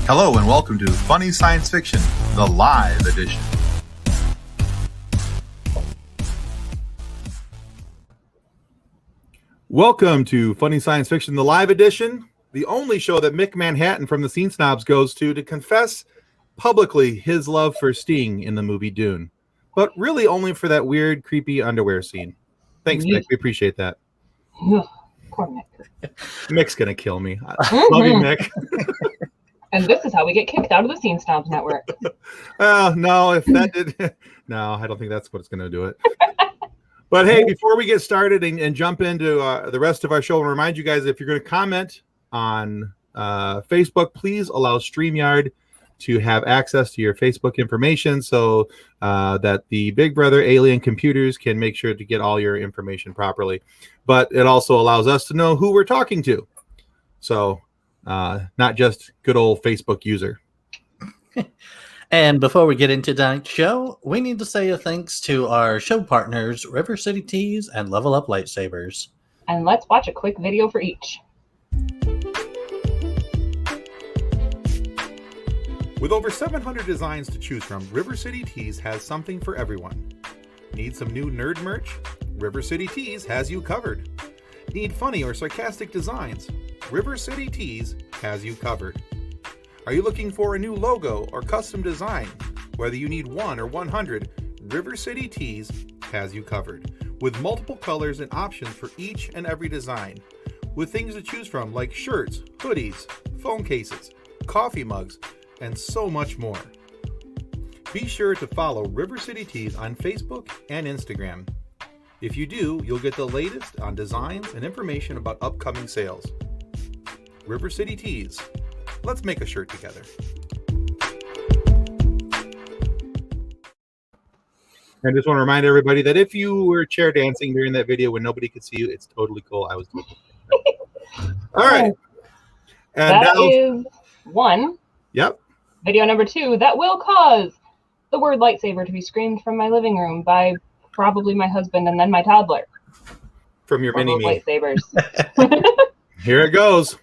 Hello and welcome to Funny Science Fiction, the live edition. Welcome to Funny Science Fiction, the live edition, the only show that Mick Manhattan from the Scene Snobs goes to confess publicly his love for Sting in the movie Dune, but really only for that weird, creepy underwear scene. Thanks, Mick. We appreciate that. Poor Mick. Mick's going to kill me. Love you, Mick. And this is how we get kicked out of the Scene Snobs Network. No, if that did... No, I don't think that's what's going to do it. But hey, before we get started and jump into the rest of our show, I'll remind you guys, if you're going to comment on Facebook, please allow StreamYard to have access to your Facebook information so that the Big Brother alien computers can make sure to get all your information properly. But it also allows us to know who we're talking to. So not just good old Facebook user. And before we get into tonight's show, we need to say a thanks to our show partners, River City Tees and Level Up Lightsabers. And let's watch a quick video for each. With over 700 designs to choose from, River City Tees has something for everyone. Need some new nerd merch? River City Tees has you covered. Need funny or sarcastic designs? River City Tees has you covered. Are you looking for a new logo or custom design? Whether you need 1 or 100, River City Tees has you covered. With multiple colors and options for each and every design. With things to choose from like shirts, hoodies, phone cases, coffee mugs, and so much more. Be sure to follow River City Tees on Facebook and Instagram. If you do, you'll get the latest on designs and information about upcoming sales. River City Tees. Let's make a shirt together. I just want to remind everybody that if you were chair dancing during that video when nobody could see you, it's totally cool. I was totally cool. All right. And that now, is one. Yep. Video number 2 that will cause the word lightsaber to be screamed from my living room by probably my husband and then my toddler. From your mini-me. Lightsabers. Here it goes.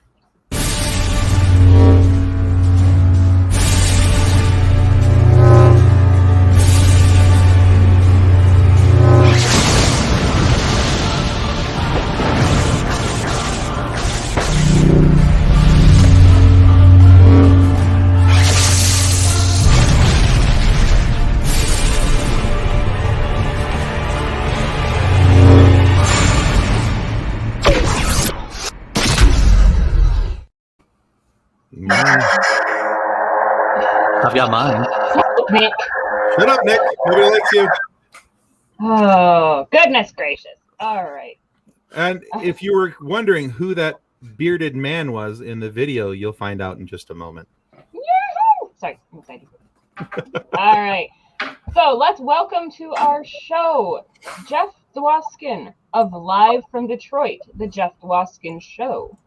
I've got mine. Nick. Shut up, Nick. Nobody likes you. Oh, goodness gracious. All right. And if you were wondering who that bearded man was in the video, you'll find out in just a moment. Yahoo! Sorry, I'm excited. All right. So let's welcome to our show, Jeff Dwoskin of Live from Detroit, the Jeff Dwoskin Show.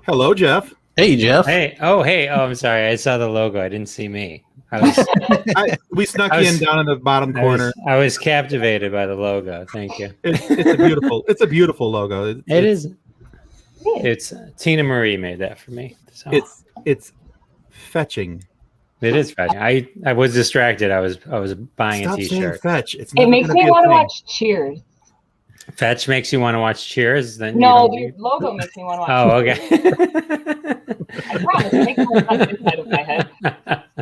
Hello, Jeff. Hey, Jeff. Hey. Oh, I'm sorry. I saw the logo. I didn't see me. We snuck you in down in the bottom corner. I was captivated by the logo. Thank you. It's a beautiful logo. It is. It's Tina Marie made that for me. So. It's fetching. It is fetching. I was distracted. I was buying Stop a t-shirt. Fetch. It makes me want to watch Cheers. Fetch makes you want to watch Cheers? Then no, the logo makes me want to watch Cheers. Oh, okay. I promise, it makes more sense inside of my head.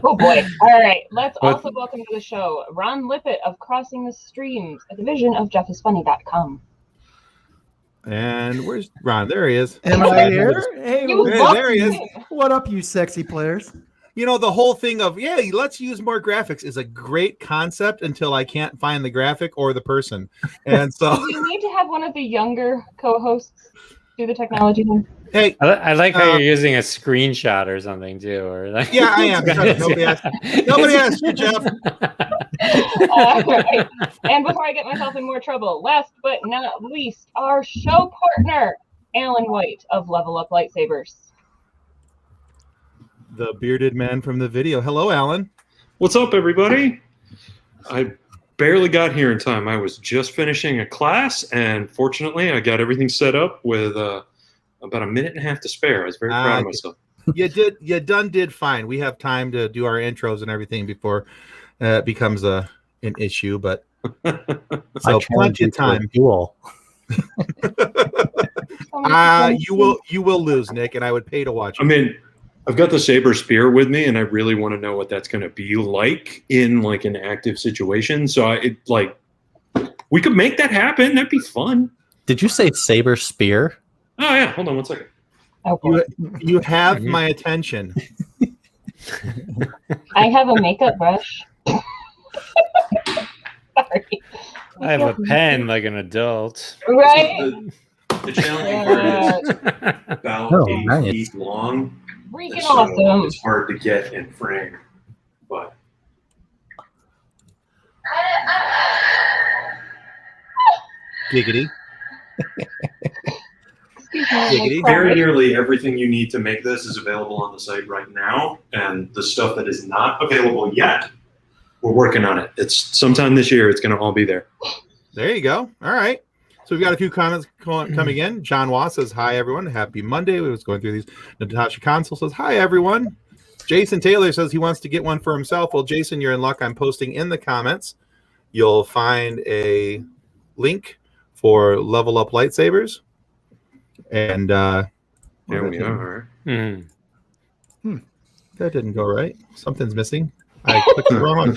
Oh boy. All right. Let's also welcome to the show Ron Lippitt of Crossing the Streams, a division of JeffIsFunny.com. And where's Ron? There he is. Am I here? Hey, there he is. What up, you sexy players? You know, the whole thing of, let's use more graphics is a great concept until I can't find the graphic or the person. And so you need to have one of the younger co-hosts do the technology thing. Hey, I like how you're using a screenshot or something too, or like. Yeah, I am. Nobody asked you, Jeff. Right. And before I get myself in more trouble, last but not least, our show partner, Alan White of Level Up Lightsabers. The bearded man from the video. Hello, Alan. What's up, everybody? I barely got here in time. I was just finishing a class, and fortunately, I got everything set up with about a minute and a half to spare. I was very proud of myself. You did fine. We have time to do our intros and everything before it becomes an issue, but so plenty of time. Duel. You will lose, Nick, and I would pay to watch it. I mean, I've got the saber spear with me, and I really want to know what that's going to be like in like an active situation. So we could make that happen. That'd be fun. Did you say saber spear? Oh yeah. Hold on one second. Okay. You have my attention. I have a makeup brush. Sorry. I have a pen like an adult. Right? The challenging part is about 8 feet long. Freaking So awesome. it's hard to get in frame, but Giggity. Excuse Giggity. me. very nearly everything you need to make this is available on the site right now, and the stuff that is not available yet, we're working on it. It's sometime this year. It's going to all be there. There you go. All right. So we've got a few comments coming in. John Wass says, hi, everyone. Happy Monday. We was going through these. Natasha Consul says, hi, everyone. Jason Taylor says he wants to get one for himself. Well, Jason, you're in luck. I'm posting in the comments. You'll find a link for Level Up Lightsabers. And There we are. Mm. that didn't go right. Something's missing. I clicked the wrong one.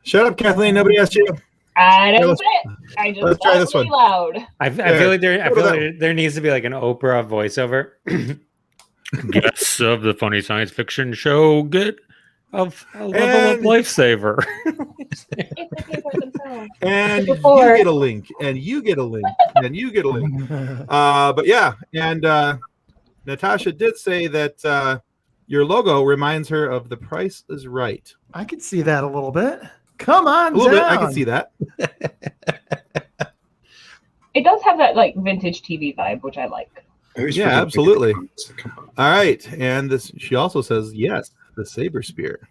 Shut up, Kathleen. Nobody asked you. I Here, don't let's- say it. I just let's try love this to be one. loud. I feel like there needs to be like an Oprah voiceover. Guests of the funny science fiction show get a level And- up lifesaver. If they pay for it themselves. And Before. you get a link. And you get a link. And you get a link. But yeah, and Natasha did say that your logo reminds her of The Price is Right. I could see that a little bit. Come on, A little bit. I down. can see that. It does have that like vintage TV vibe, which I like. I always Yeah, forget to absolutely. pick the comments that come up. All right, and this she also says yes, the saber spear.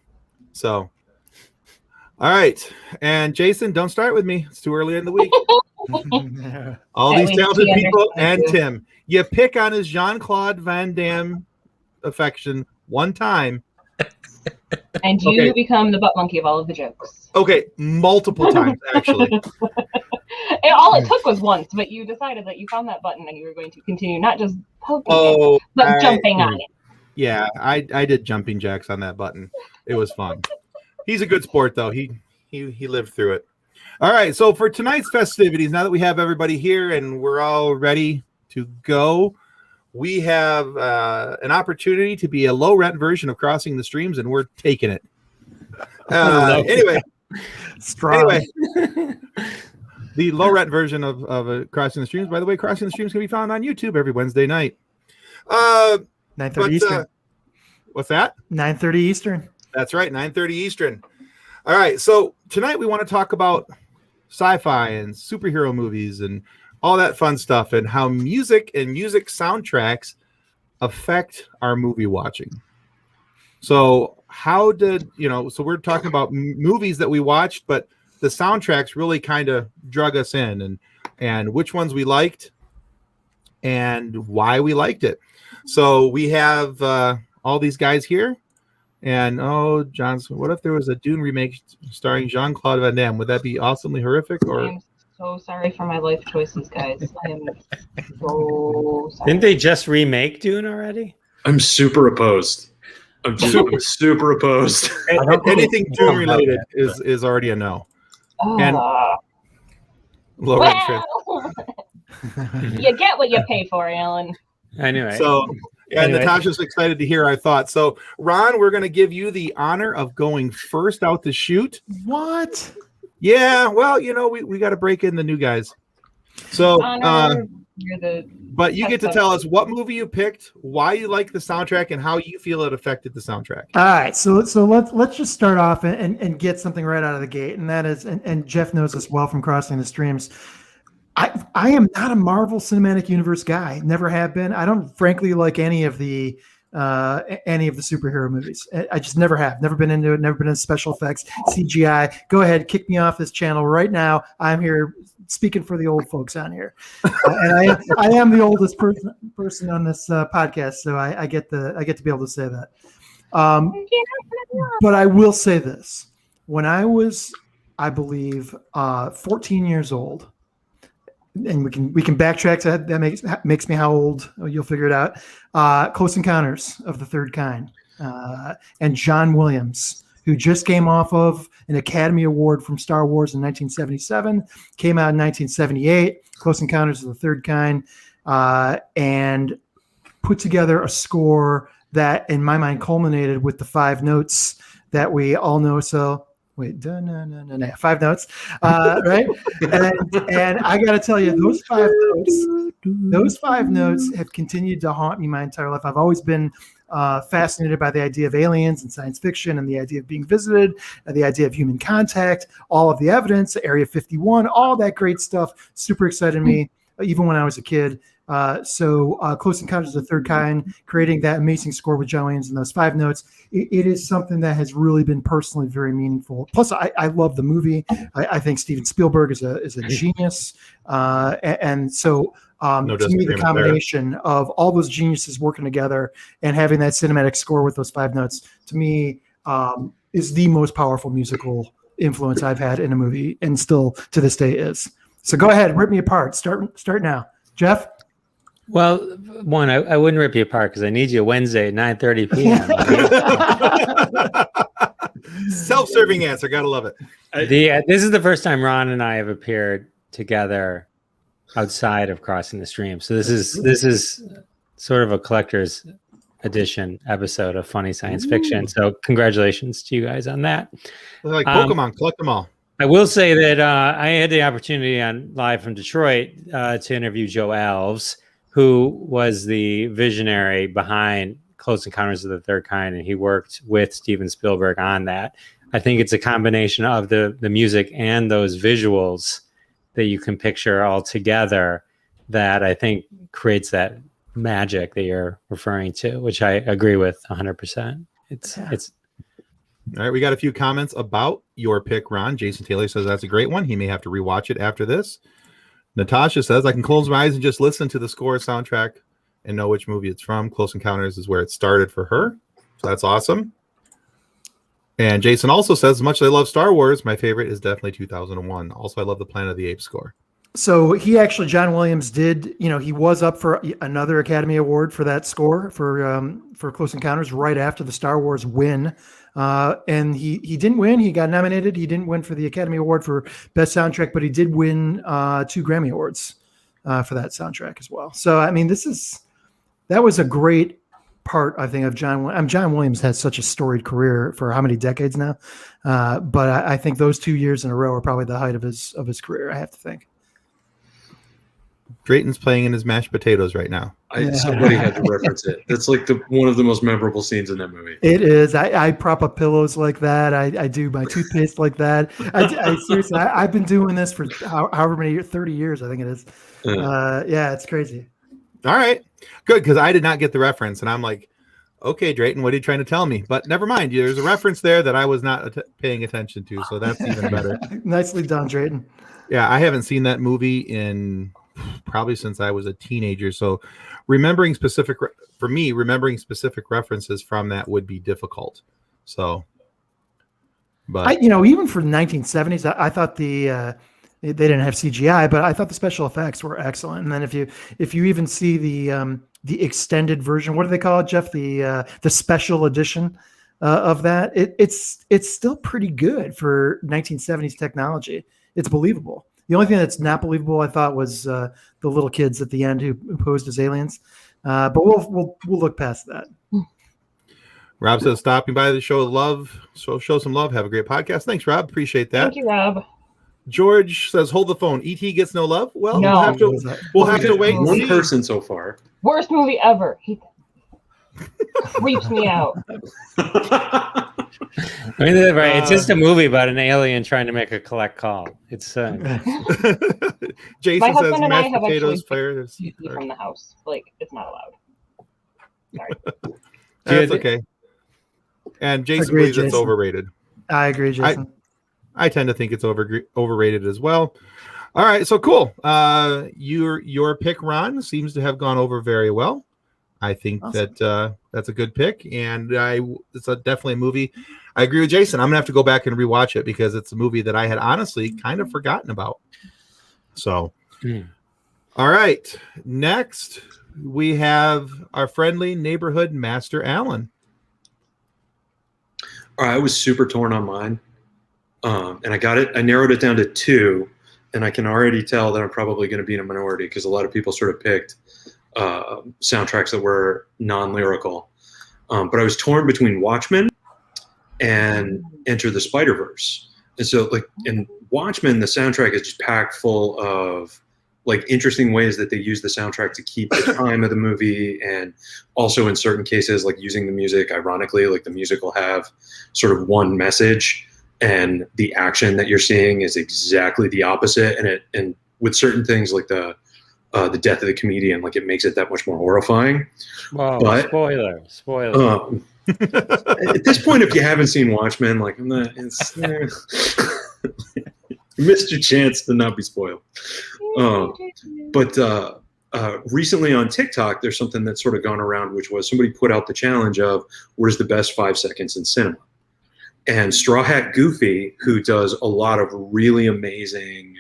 So, all right, and Jason, don't start with me. It's too early in the week. All At these least talented he people and understands you. Tim, you pick on his Jean-Claude Van Damme affection one time. And you Okay. become the butt monkey of all of the jokes. Okay, multiple times actually. And all it took was once, but you decided that you found that button and you were going to continue not just poking it, Oh, but jumping on it. Yeah, I did jumping jacks on that button. It was fun. He's a good sport though. He lived through it. All right, so for tonight's festivities, now that we have everybody here and we're all ready to go, we have an opportunity to be a low rent version of Crossing the Streams, and we're taking it. Anyway, Strong. the low rent version of Crossing the Streams. By the way, Crossing the Streams can be found on YouTube every Wednesday night. 9:30 Eastern. What's that? 9:30 Eastern. That's right, 9:30 Eastern. All right, so tonight we want to talk about sci-fi and superhero movies and all that fun stuff and how music and music soundtracks affect our movie watching. So how did, so we're talking about movies that we watched, but the soundtracks really kind of drug us in and which ones we liked and why we liked it. So we have all these guys here. And Johnson, what if there was a Dune remake starring Jean-Claude Van Damme? Would that be awesomely horrific? Or I'm so sorry for my life choices, guys. I am so sorry. Didn't they just remake Dune already? I'm super opposed. I'm super opposed. anything Dune related is already a no. and- Low rent trip. Well, you get what you pay for, Alan. Anyway, So yeah, Anyway. Natasha's excited to hear our thoughts. So Ron, we're going to give you the honor of going first out the chute. What? Yeah, well, we got to break in the new guys. So, Honor, you're the but you get to tell us what movie you picked, why you like the soundtrack, and how you feel it affected the soundtrack. All right, so let's just start off and get something right out of the gate, and that is, and Jeff knows this well from Crossing the Streams. I am not a Marvel Cinematic Universe guy. Never have been. I don't frankly like any of the any of the superhero movies. I just never have. Never been into it. Never been into special effects, CGI. Go ahead, kick me off this channel right now. I'm here speaking for the old folks on here, and I am the oldest person on this podcast, so I get to be able to say that. But I will say this: when I was, I believe, 14 years old. And we can backtrack to that makes me how old? Oh, you'll figure it out. Close Encounters of the Third Kind, and John Williams, who just came off of an Academy Award from Star Wars in 1977, came out in 1978. Close Encounters of the Third Kind, and put together a score that, in my mind, culminated with the 5 notes that we all know. So. Wait, no, 5 notes, right? And I got to tell you, those 5 notes have continued to haunt me my entire life. I've always been fascinated by the idea of aliens and science fiction, and the idea of being visited, and the idea of human contact, all of the evidence, Area 51, all that great stuff. Super excited me, even when I was a kid. So Close Encounters of the Third Kind, creating that amazing score with John Williams and those 5 notes, it is something that has really been personally very meaningful. Plus, I love the movie. I think Steven Spielberg is a genius. And so to me, the combination of all those geniuses working together and having that cinematic score with those 5 notes, to me, is the most powerful musical influence I've had in a movie, and still to this day is. So go ahead, rip me apart. Start now. Jeff? Well, one, I wouldn't rip you apart because I need you Wednesday at 9:30 p.m. Self-serving answer. Gotta love it. This is the first time Ron and I have appeared together outside of Crossing the Stream. So this is sort of a collector's edition episode of Funny Science Fiction. So congratulations to you guys on that. They're like Pokemon, collect them all. I will say that I had the opportunity on Live from Detroit to interview Joe Alves, who was the visionary behind Close Encounters of the Third Kind, and he worked with Steven Spielberg on that. I think it's a combination of the music and those visuals that you can picture all together that I think creates that magic that you're referring to, which I agree with 100%. It's all right. We got a few comments about your pick, Ron. Jason Taylor says that's a great one. He may have to rewatch it after this. Natasha says, I can close my eyes and just listen to the score soundtrack and know which movie it's from. Close Encounters is where it started for her. So that's awesome. And Jason also says, as much as I love Star Wars, my favorite is definitely 2001. Also, I love the Planet of the Apes score. So John Williams did, he was up for another Academy Award for that score for Close Encounters right after the Star Wars win. And he didn't win. He got nominated. He didn't win for the Academy Award for Best Soundtrack, but he did win 2 Grammy Awards for that soundtrack as well. So, I mean, that was a great part, I think, of John. John Williams has such a storied career for how many decades now? But I think those 2 years in a row are probably the height of his career, I have to think. Drayton's playing in his mashed potatoes right now. Somebody had to reference it. That's like one of the most memorable scenes in that movie. It is. I prop up pillows like that. I do my toothpaste like that. I seriously, I've been doing this for however many years, 30 years, I think it is. Yeah, it's crazy. All right, good, because I did not get the reference, and I'm like, okay, Drayton, what are you trying to tell me? But never mind. There's a reference there that I was not paying attention to, so that's even better. Nicely done, Drayton. Yeah, I haven't seen that movie in probably since I was a teenager. So remembering specific references from that would be difficult. So, but even for the 1970s, I thought they didn't have CGI, but I thought the special effects were excellent. And then if you even see the extended version, what do they call it, Jeff? The special edition of that, it's still pretty good for 1970s technology. It's believable. The only thing that's not believable, I thought, was the little kids at the end who posed as aliens. But we'll look past that. Rob says, stopping by the show, show some love. Have a great podcast. Thanks, Rob. Appreciate that. Thank you, Rob. George says, hold the phone. E.T. gets no love. Well, no. we'll have to wait. One person so far. Worst movie ever. He creeps me out. I mean, right? It's just a movie about an alien trying to make a collect call. It's Jason my husband says and I mashed have potatoes actually from the house. Like, it's not allowed. Sorry. That's okay. And Jason Agreed, believes it's Jason. overrated. I agree, Jason. I tend to think it's overrated as well. All right, so cool. Your pick, Ron, seems to have gone over very well. I think Awesome. that's a good pick, and it's definitely a movie. I agree with Jason. I'm gonna have to go back and rewatch it because it's a movie that I had honestly kind of forgotten about. So, all right. Next, we have our friendly neighborhood Master Alan. All right, I was super torn on mine, and I narrowed it down to 2, and I can already tell that I'm probably going to be in a minority because a lot of people sort of picked soundtracks that were non-lyrical. But I was torn between Watchmen and Enter the Spider-Verse. And so, like, in Watchmen, the soundtrack is just packed full of like interesting ways that they use the soundtrack to keep the time of the movie, and also in certain cases, like using the music ironically, like the music will have sort of one message and the action that you're seeing is exactly the opposite. And with certain things like the death of the comedian, like it makes it that much more horrifying. Well, But spoiler. at this point, if you haven't seen Watchmen, like I'm not, you missed your chance to not be spoiled. But recently on TikTok, there's something that's sort of gone around, which was somebody put out the challenge of where's the best 5 seconds in cinema. And Straw Hat Goofy, who does a lot of really amazing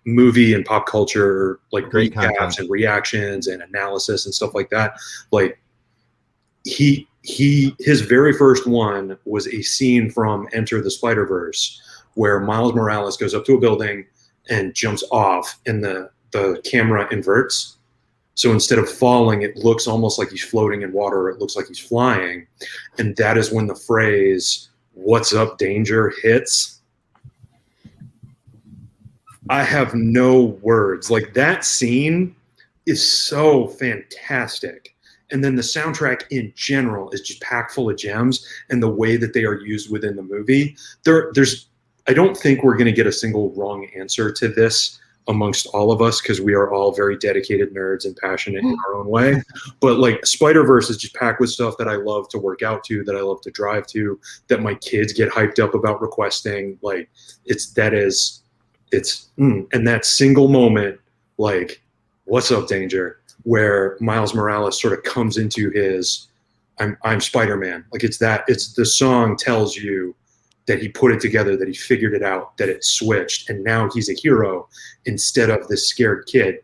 movie and pop culture, like Great recaps content and reactions and analysis and stuff like that. Like his very first one was a scene from Enter the Spider-Verse where Miles Morales goes up to a building and jumps off, and the camera inverts. So instead of falling, it looks almost like he's floating in water. It looks like he's flying. And that is when the phrase, "What's up, danger?" hits. I have no words. Like, that scene is so fantastic. And then the soundtrack in general is just packed full of gems, and the way that they are used within the movie. I don't think we're going to get a single wrong answer to this amongst all of us, because we are all very dedicated nerds and passionate in our own way. But like Spider-Verse is just packed with stuff that I love to work out to, that I love to drive to, that my kids get hyped up about requesting. Like and that single moment, like, "What's up, danger?" where Miles Morales sort of comes into his I'm Spider-Man. Like, it's the song tells you that he put it together, that he figured it out, that it switched, and now he's a hero instead of this scared kid.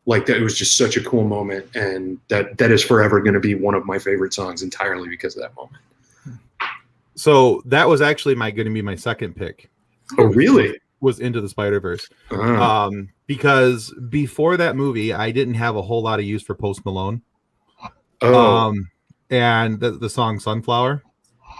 Like, that, it was just such a cool moment, and that is forever going to be one of my favorite songs entirely because of that moment. So that was actually going to be my second pick. Oh, really? Was Into the Spider-Verse. Uh-huh. Because before that movie, I didn't have a whole lot of use for Post Malone. And the song Sunflower.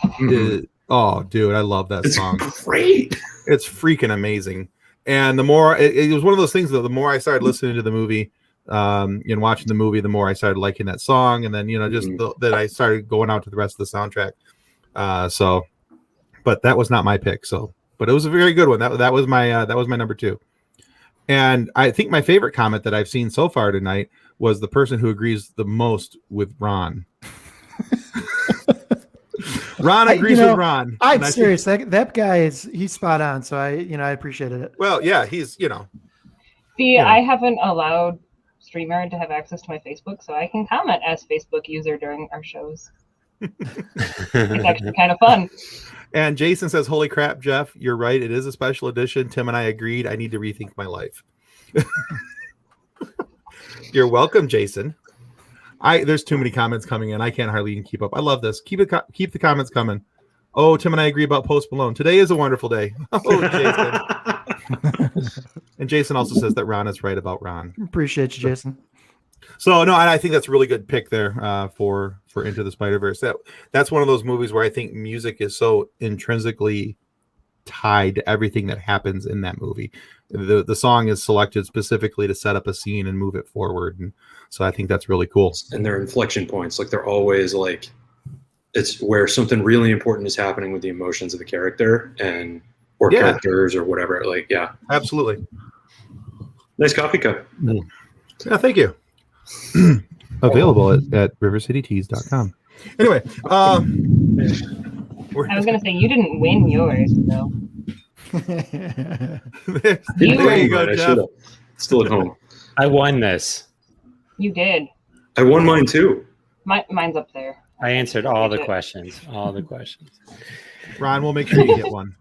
Mm-hmm. Oh, dude, I love that song. It's great. It's freaking amazing. And the more it was one of those things, though, the more I started listening to the movie and watching the movie, the more I started liking that song. And then, that I started going out to the rest of the soundtrack. But that was not my pick. But it was a very good one. That was my number 2. And I think my favorite comment that I've seen so far tonight was the person who agrees the most with Ron. Ron agrees with Ron. I'm serious. That guy he's spot on. So I appreciated it. Well, yeah, he's, See, I haven't allowed StreamYard to have access to my Facebook, so I can comment as Facebook user during our shows. It's actually kind of fun. And Jason says, "Holy crap, Jeff, you're right. It is a special edition. Tim and I agreed. I need to rethink my life." You're welcome, Jason. There's too many comments coming in. I can't hardly even keep up. I love this. Keep the comments coming. Oh, Tim and I agree about Post Malone. Today is a wonderful day. Oh, Jason. And Jason also says that Ron is right about Ron. Appreciate you, Jason. So no, and I think that's a really good pick there for Into the Spider-Verse. That's one of those movies where I think music is so intrinsically tied to everything that happens in that movie. The song is selected specifically to set up a scene and move it forward, and so I think that's really cool. And they're inflection points, like they're always like it's where something really important is happening with the emotions of the character or characters or whatever. Like, yeah, absolutely. Nice coffee cup. Yeah, thank you. Available at rivercitytees.com. Anyway, I was gonna say you didn't win yours, though. there You you go, I Jeff. should've. Still at home. I won this. You did. I won mine too. Mine's up there. I answered all the questions. All the questions. Ron, we'll make sure you get one.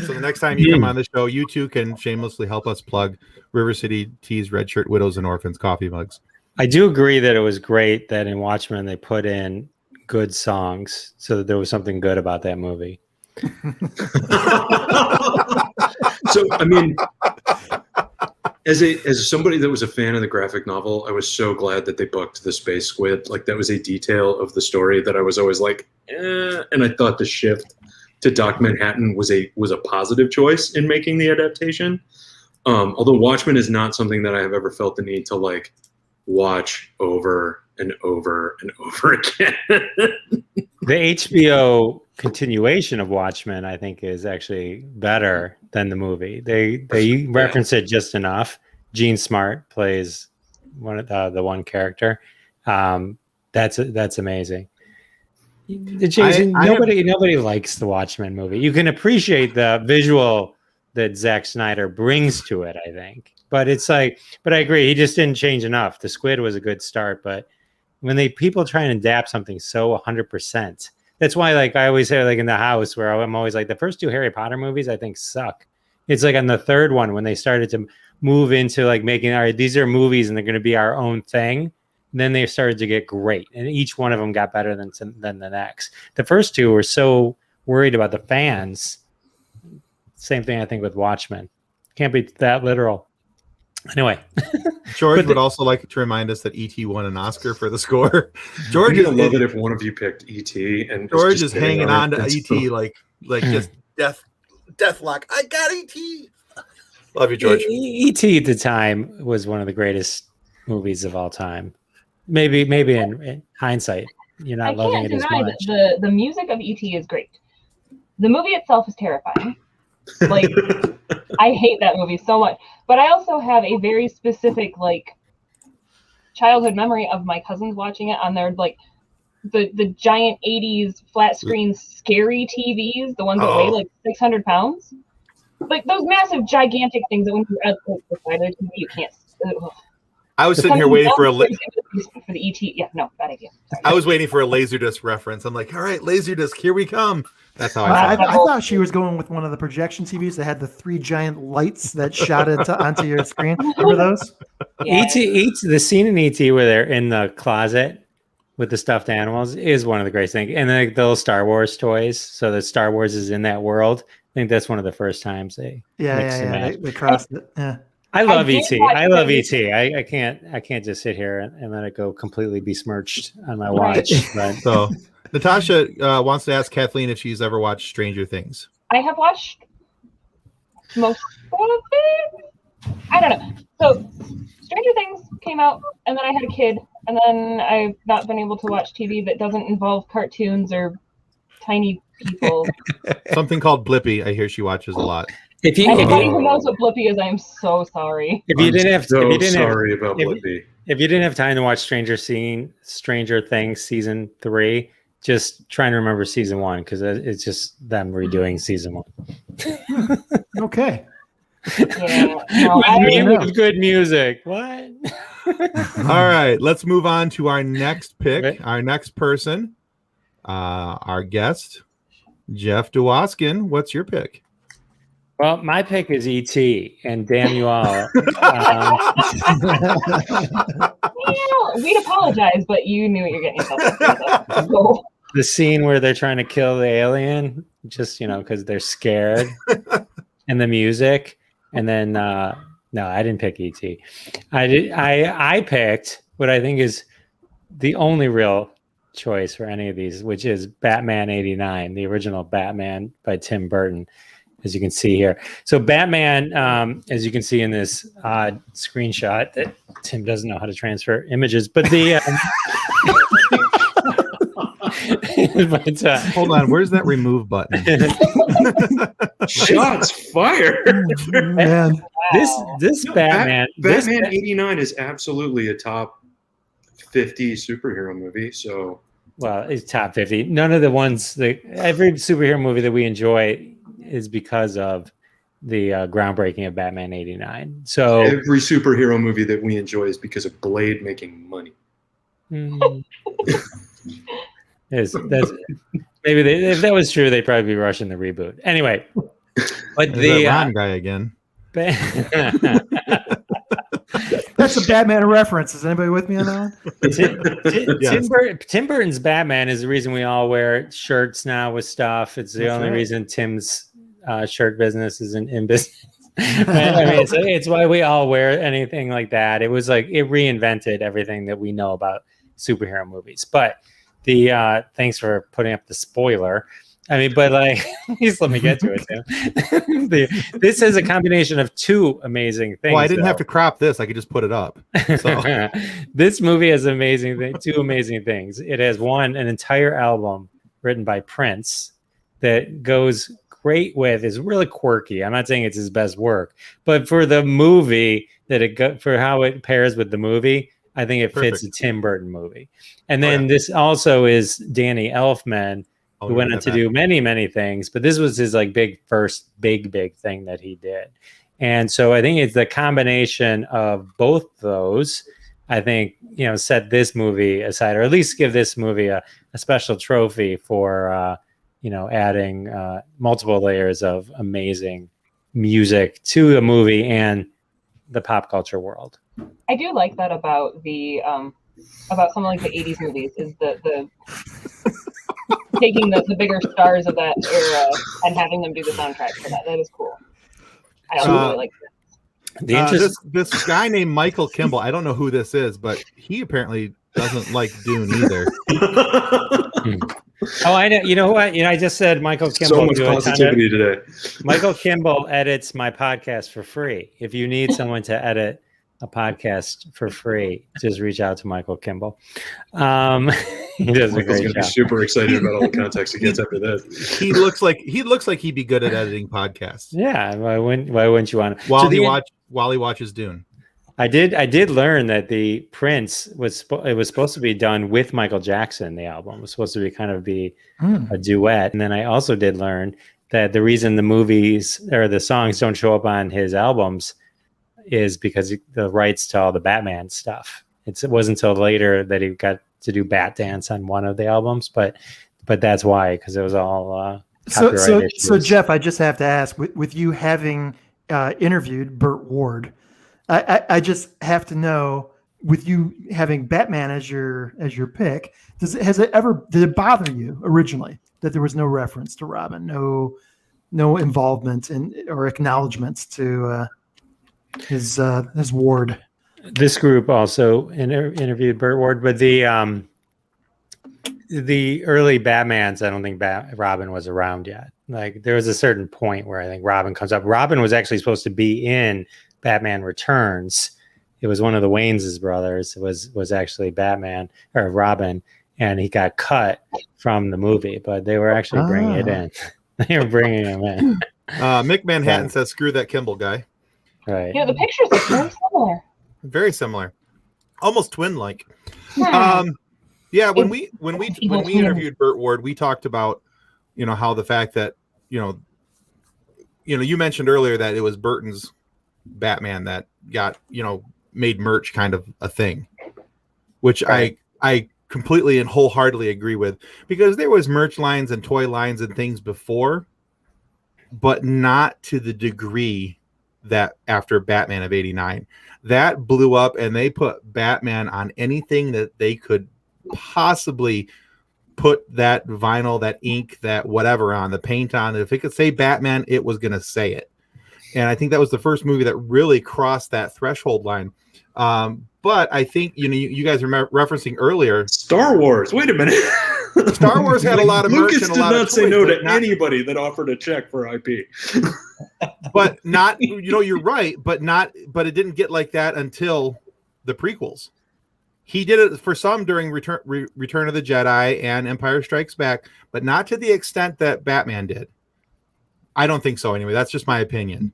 So the next time you come on the show, you two can shamelessly help us plug River City Tees Red Shirt Widows and Orphans coffee mugs. I do agree that it was great that in Watchmen they put in good songs so that there was something good about that movie. So, I mean, as somebody that was a fan of the graphic novel, I was so glad that they booked the space squid. Like, that was a detail of the story that I was always like, and I thought the shift to Doc Manhattan was a positive choice in making the adaptation. Although Watchmen is not something that I have ever felt the need to like watch over and over and over again. The HBO continuation of Watchmen, I think, is actually better than the movie. They reference it just enough. Gene Smart plays one of the one character. That's amazing. Jason, nobody likes the Watchmen movie. You can appreciate the visual that Zack Snyder brings to it, I think. But it's like, but I agree, he just didn't change enough. The squid was a good start, but when people try and adapt something so 100%, that's why, like, I always say, like, in the house where I'm always like, the first two Harry Potter movies I think suck. It's like on the third one when they started to move into like making, all right, these are movies and they're going to be our own thing. Then they started to get great, and each one of them got better than the next. The first two were so worried about the fans. Same thing I think with Watchmen. Can't be that literal. Anyway, George would also like to remind us that E.T. won an Oscar for the score. George I'd love it if one of you picked E.T. and George is hanging on to That's E.T. like just deathlock. I got E.T. Love you, George. E.T. at the time was one of the greatest movies of all time. Maybe in hindsight, you're not loving it as much. That the music of E.T. is great. The movie itself is terrifying. Like, I hate that movie so much. But I also have a very specific, like, childhood memory of my cousins watching it on their, like, the giant 80s flat screen scary TVs, the ones that weigh, like, 600 pounds. Like, those massive, gigantic things that when you're at the side of the TV, you can't... I was sitting here waiting for the ET. Yeah, no, bad idea. Sorry. I was waiting for a Laserdisc reference. I'm like, all right, Laserdisc, here we come. That's how I thought she was going with one of the projection TVs that had the 3 giant lights that shot onto your screen. Remember those? Yeah. The scene in E.T. where they're in the closet with the stuffed animals is one of the greatest things. And then the little Star Wars toys. So that Star Wars is in that world. I think that's one of the first times they they crossed it. Yeah. I love E.T. I love E.T. I can't just sit here and let it go completely besmirched on my watch. But. So Natasha wants to ask Kathleen if she's ever watched Stranger Things. I have watched most of it. I don't know. So Stranger Things came out, and then I had a kid, and then I've not been able to watch TV that doesn't involve cartoons tiny people. Something called Blippi. I hear she watches a lot. Anybody who knows what Blippi is, I'm so sorry. If you didn't have Blippi. If you didn't have time to watch Stranger Things season 3, just trying to remember season 1 because it's just them redoing season 1. Okay. Yeah, no, with good music. What? All right, let's move on to our next pick. Right. Our next person, our guest, Jeff Dwoskin. What's your pick? Well, my pick is E.T. and damn you all. We'd apologize, but you knew what you're getting yourself into. So. The scene where they're trying to kill the alien, just because they're scared, and the music, and then no, I didn't pick E.T. I picked what I think is the only real choice for any of these, which is Batman '89, the original Batman by Tim Burton. As you can see here. So Batman, as you can see in this odd screenshot that Tim doesn't know how to transfer images, but the hold on, where's that remove button? Shots fired. Man. This Batman Batman '89 is absolutely a top 50 superhero movie. So, well, it's top 50. None of the ones that every superhero movie that we enjoy is because of the groundbreaking of Batman '89. So every superhero movie that we enjoy is because of Blade making money. that's maybe if that was true, they'd probably be rushing the reboot. Anyway, but the Ron guy again. That's a Batman reference. Is anybody with me on that one? Yes. Tim Burton's Batman is the reason we all wear shirts now with stuff. It's the That's only right. reason Tim's shirt business is in business. I mean, it's why we all wear anything like that. It was like it reinvented everything that we know about superhero movies. But the thanks for putting up the spoiler. I mean, but like, please let me get to it, Tim. This is a combination of two amazing things. Well, I didn't have to crop this. I could just put it up. So. This movie has two amazing things. It has an entire album written by Prince that goes great with, is really quirky. I'm not saying it's his best work, but for the movie for how it pairs with the movie, I think it fits a Tim Burton movie. And then this also is Danny Elfman, who went on to do many, many things, but this was his like first big thing that he did. And so I think it's the combination of both those, I think, set this movie aside, or at least give this movie a special trophy for, adding multiple layers of amazing music to the movie and the pop culture world. I do like that about about some like the 80s movies is the taking the bigger stars of that era and having them do the soundtrack for that. That is cool. I also really like that. This guy named Michael Kimball, I don't know who this is, but he apparently doesn't like Dune either. Oh, I know. You know what? I just said Michael Kimball. So much positivity today. Michael Kimball edits my podcast for free. If you need someone to edit a podcast for free, just reach out to Michael Kimball. He does a great job. Be super excited about all the context he gets after this. He looks like he'd be good at editing podcasts. Yeah, why wouldn't you want to? While he watches Dune. I did learn that the Prince was supposed to be done with Michael Jackson. The album was supposed to be a duet, and then I also did learn that the reason the movies or the songs don't show up on his albums is because the rights to all the Batman stuff. It wasn't until later that he got to do Bat Dance on one of the albums, but that's why, because it was all copyright issues. So Jeff, I just have to ask, with you having interviewed Burt Ward, I just have to know, with you having Batman as your pick, did it bother you originally that there was no reference to Robin, no involvement or acknowledgments to his Ward? This group also interviewed Burt Ward, but the early Batmans, I don't think Robin was around yet. Like there was a certain point where I think Robin comes up. Robin was actually supposed to be in Batman Returns. It was one of the Waynes' brothers. It was actually Batman or Robin, and he got cut from the movie. But they were actually bringing it in. They were bringing him in. Mick Manhattan says, "Screw that Kimball guy." it. Right. The pictures are very similar. Very similar, almost twin-like. Yeah, when we interviewed Burt Ward, we talked about how the fact that you mentioned earlier that it was Burton's Batman that got made merch kind of a thing, which I completely and wholeheartedly agree with, because there was merch lines and toy lines and things before, but not to the degree that after Batman of '89 that blew up, and they put Batman on anything that they could possibly put that vinyl, that ink, that whatever on, the paint on. If it could say Batman, it was going to say it. And I think that was the first movie that really crossed that threshold line. But I think, you guys are referencing earlier Star Wars. Wait a minute. Star Wars had a lot of merch Lucas and a lot did not of say toys, no to not anybody that offered a check for IP. But not, you're right, but it didn't get like that until the prequels. He did it for some during Return of the Jedi and Empire Strikes Back, but not to the extent that Batman did. I don't think so anyway. That's just my opinion.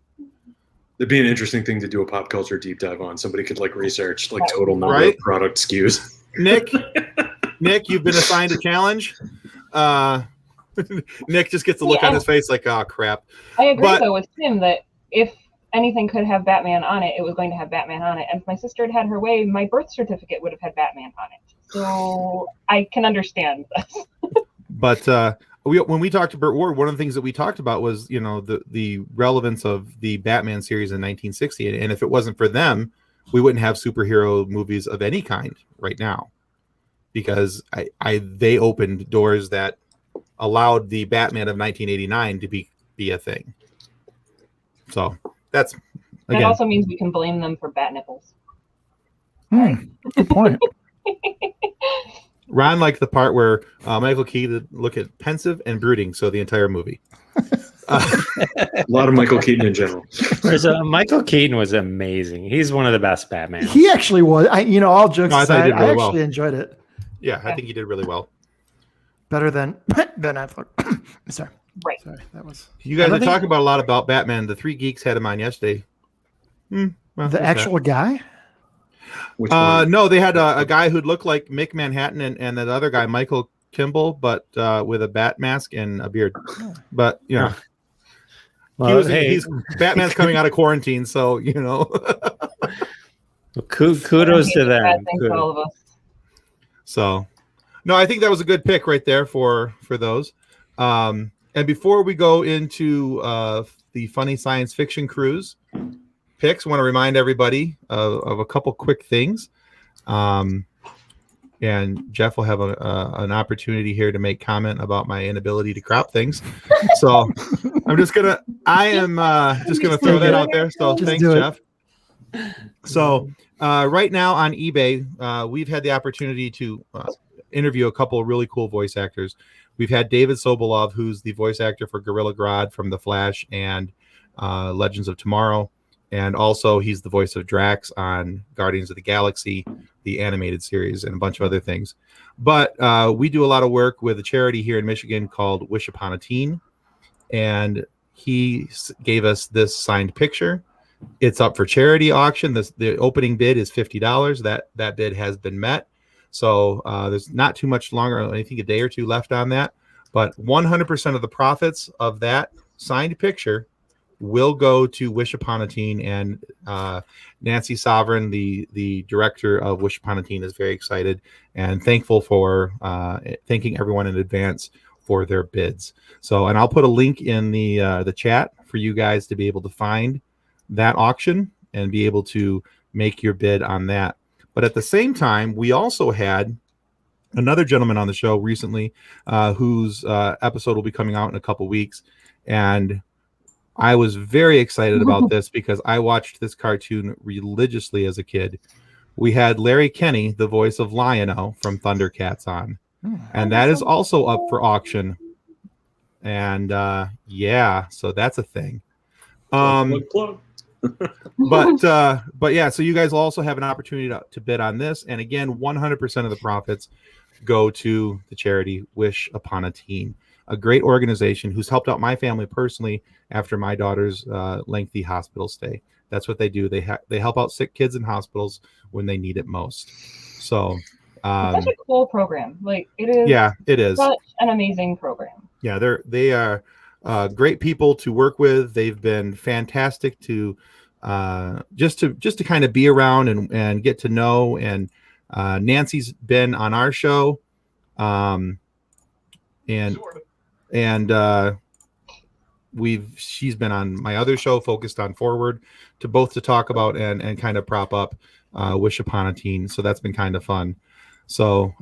It'd be an interesting thing to do a pop culture deep dive on. Somebody could research total number of product SKUs. Nick, you've been assigned a challenge. Nick just gets a look on his face like, oh crap. I agree though with Tim that if anything could have Batman on it, it was going to have Batman on it. And if my sister had her way, my birth certificate would have had Batman on it. So I can understand this. But when we talked to Burt Ward, one of the things that we talked about was, the relevance of the Batman series in 1960. And if it wasn't for them, we wouldn't have superhero movies of any kind right now, because they opened doors that allowed the Batman of 1989 to be a thing. So that also means we can blame them for bat nipples. Good point. Ron liked the part where Michael Keaton looked at pensive and brooding, so the entire movie. A lot of Michael Keaton in general. Michael Keaton was amazing. He's one of the best Batman. He actually was. All jokes aside, I really actually enjoyed it. Yeah, I think he did really well. Better than Affleck. Sorry. Right. Sorry, that was. You guys are talking about a lot about Batman. The three geeks had him on yesterday. The actual guy? No, they had a guy who'd look like Mick Manhattan and that other guy, Michael Kimball, but with a bat mask and a beard. But, well, he's Batman's coming out of quarantine, so, Kudos to them. Thanks to all of us. So, no, I think that was a good pick right there for those. And before we go into the funny science fiction cruise picks, I want to remind everybody of a couple quick things. And Jeff will have an opportunity here to make comment about my inability to crop things. So I'm just gonna throw that out there. So thanks, Jeff. So right now on eBay, we've had the opportunity to interview a couple of really cool voice actors. We've had David Sobolov, who's the voice actor for Gorilla Grodd from The Flash and Legends of Tomorrow. And also he's the voice of Drax on Guardians of the Galaxy, the animated series, and a bunch of other things. But we do a lot of work with a charity here in Michigan called Wish Upon a Teen. And he gave us this signed picture. It's up for charity auction. The opening bid is $50. That bid has been met. So there's not too much longer, I think a day or two left on that. But 100% of the profits of that signed picture will go to Wish Upon a Teen. And Nancy Sovereign, the director of Wish Upon a Teen, is very excited and thankful for thanking everyone in advance for their bids. So, and I'll put a link in the chat for you guys to be able to find that auction and be able to make your bid on that. But at the same time, we also had another gentleman on the show recently whose episode will be coming out in a couple weeks. And I was very excited about this because I watched this cartoon religiously as a kid. We had Larry Kenney, the voice of Lion-O from Thundercats, on. And that is also up for auction. And so that's a thing. But yeah, so you guys will also have an opportunity to bid on this. And again, 100% of the profits go to the charity Wish Upon a Teen, a great organization who's helped out my family personally after my daughter's lengthy hospital stay. That's what they do. They help out sick kids in hospitals when they need it most. So it's such a cool program. Like it is. Yeah, it is such an amazing program. Yeah, they are great people to work with. They've been fantastic to just to kind of be around and get to know. And Nancy's been on our show, and she's been on my other show, Focused on Forward, to talk about and kind of prop up Wish Upon a Teen. So that's been kind of fun. So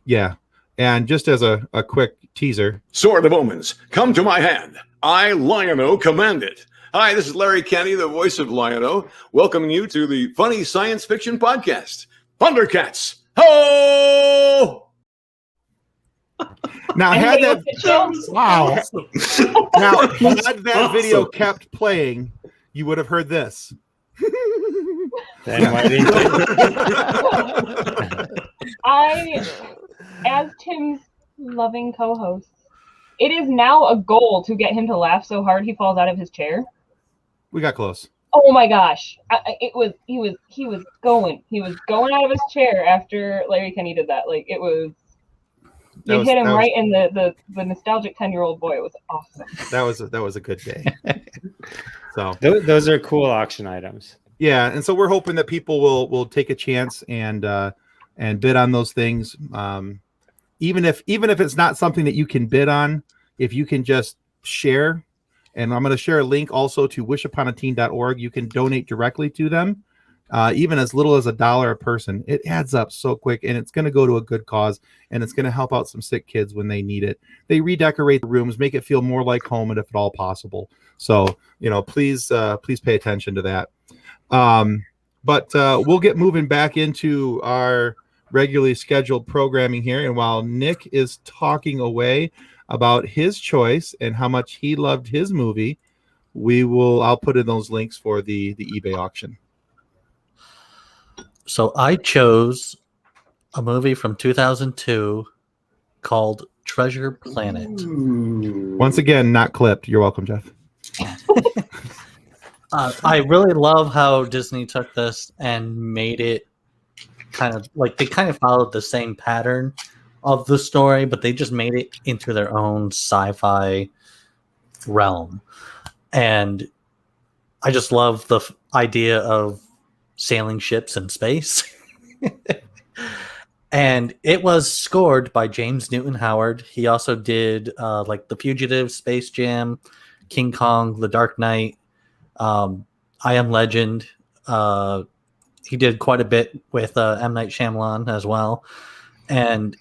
yeah. And just as a quick teaser. Sword of Omens, come to my hand. I, Lion-O, command it. Hi, this is Larry Kenney, the voice of Lion-O, welcoming you to the Funny Science Fiction Podcast. Thundercats! Ho! Now, had that video kept playing, you would have heard this. As Tim's loving co-host, it is now a goal to get him to laugh so hard he falls out of his chair. We got close. Oh my gosh! He was going out of his chair after Larry Kenny did that. Like it was. You hit him right in the nostalgic 10-year-old boy. It was awesome. That was a good day. So those are cool auction items. Yeah, and so we're hoping that people will take a chance and bid on those things. Even if it's not something that you can bid on, if you can just share, and I'm going to share a link also to wishuponateen.org. You can donate directly to them. Even as little as $1 a person, it adds up so quick, and it's going to go to a good cause, and it's going to help out some sick kids when they need it. They redecorate the rooms, make it feel more like home, and if at all possible. So, please pay attention to that. But we'll get moving back into our regularly scheduled programming here. And while Nick is talking away about his choice and how much he loved his movie, I'll put in those links for the eBay auction. So I chose a movie from 2002 called Treasure Planet. Once again, not clipped. You're welcome, Jeff. I really love how Disney took this and made it they kind of followed the same pattern of the story, but they just made it into their own sci-fi realm. And I just love the idea of sailing ships in space. And it was scored by James Newton Howard. He also did The Fugitive, Space Jam, King Kong, The Dark Knight, I Am Legend. He did quite a bit with M. Night Shyamalan as well. And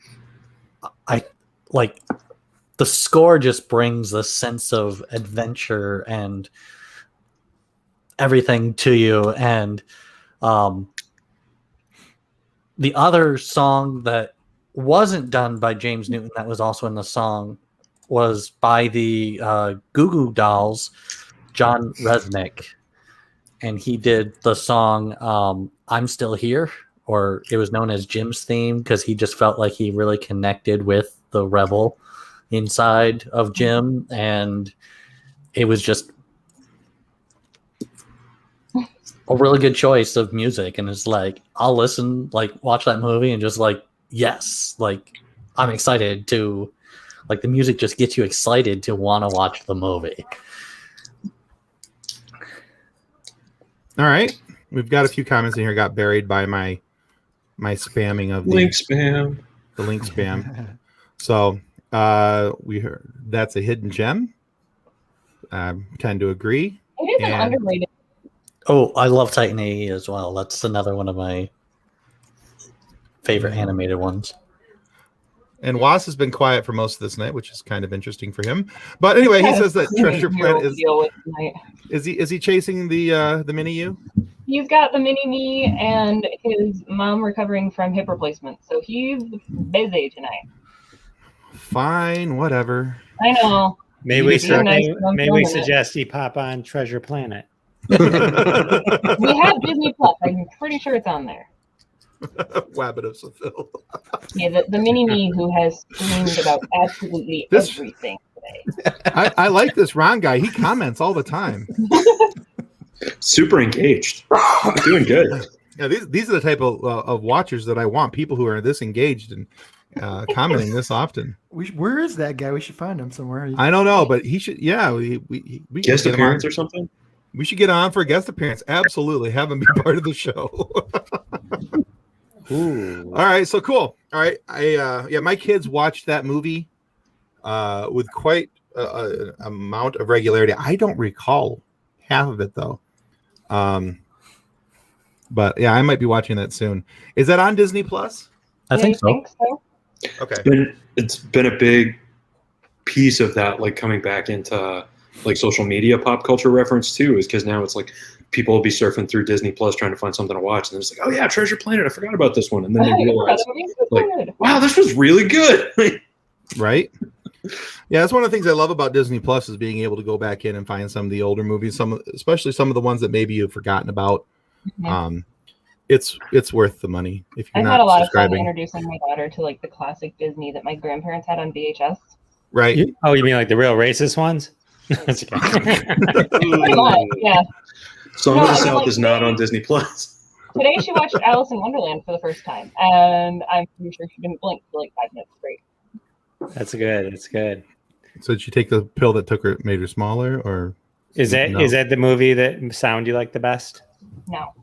the score just brings a sense of adventure and everything to you. And the other song that wasn't done by James Newton that was also in the song was by the Goo Goo Dolls, John Resnick. And he did the song I'm Still Here, or it was known as Jim's theme, because he just felt like he really connected with the rebel inside of Jim. And it was just a really good choice of music. And it's I'll listen, watch that movie and just yes, I'm excited to, the music just gets you excited to want to watch the movie. All right. We've got a few comments in here, got buried by my spamming of the link spam. The link spam. So we heard that's a hidden gem. Tend to agree. It is an underrated. Oh, I love Titan AE as well. That's another one of my favorite animated ones. And Was has been quiet for most of this night, which is kind of interesting for him. But anyway, he says that Treasure Planet is he chasing the mini you? He's got the mini me and his mom recovering from hip replacement, so he's busy tonight. Fine, whatever. I know. Maybe we suggest he pop on Treasure Planet. We have Disney Plus. I'm pretty sure it's on there. Wabbit of Seville. Yeah, the mini me who has screamed about absolutely everything today. I like this Ron guy. He comments all the time. Super engaged. Doing good. Yeah, these are the type of watchers that I want. People who are this engaged and commenting this often. Where is that guy? We should find him somewhere. I don't know, but he should. Yeah, we guest appearance or something. We should get on for a guest appearance. Absolutely, have him be part of the show. Ooh. All right, so cool. All right, my kids watched that movie with quite an amount of regularity. I don't recall half of it though. But yeah, I might be watching that soon. Is that on Disney Plus? I think so. Okay. It's been a big piece of that, coming back into social media pop culture reference too, is because now it's people will be surfing through Disney Plus trying to find something to watch, and it's oh yeah, Treasure Planet, I forgot about this one, and then they realize wow, this was really good. Right. Yeah, that's one of the things I love about Disney Plus is being able to go back in and find some of the older movies, especially some of the ones that maybe you've forgotten about. Mm-hmm. It's worth the money if you're I've not had a lot subscribing. of fun introducing my daughter to the classic Disney that my grandparents had on VHS. Right. You mean the real racist ones? Pretty much, yeah. Song No, of the I was South like, is not on Disney Plus. Today she watched Alice in Wonderland for the first time, and I'm pretty sure she didn't blink for like 5 minutes straight. That's good. That's good. So did she take the pill that made her smaller, or Is that the movie that sound you like the best? No,